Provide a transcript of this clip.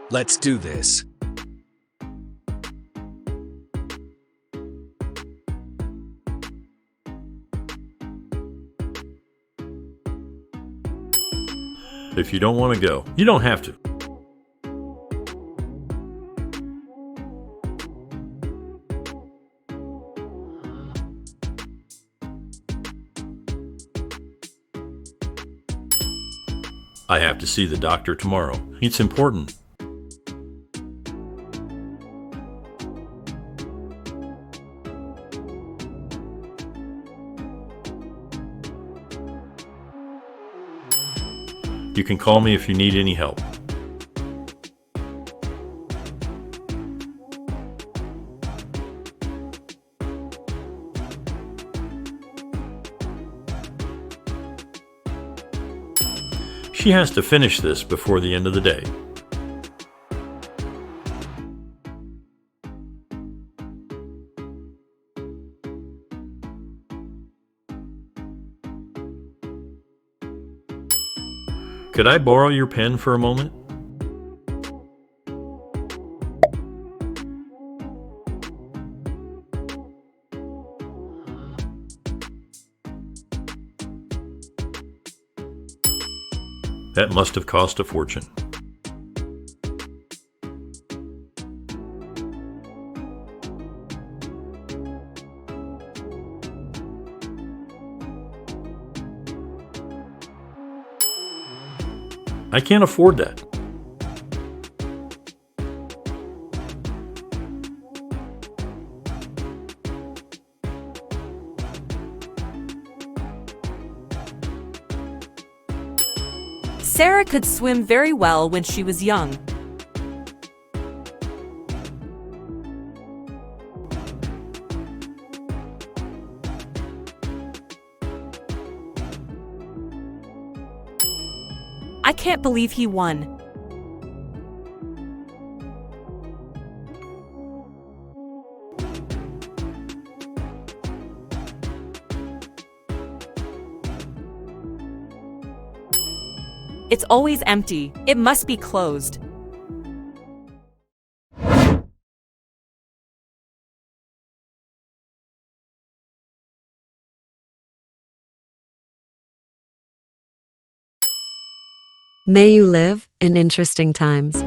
Let's do this. If you don't want to go, you don't have to. I have to see the doctor tomorrow. It's important. You can call me if you need any help. She has to finish this before the end of the day. Could I borrow your pen for a moment? That must have cost a fortune. I can't afford that. Sarah could swim very well when she was young. I can't believe he won. It's always empty. It must be closed. May you live in interesting times.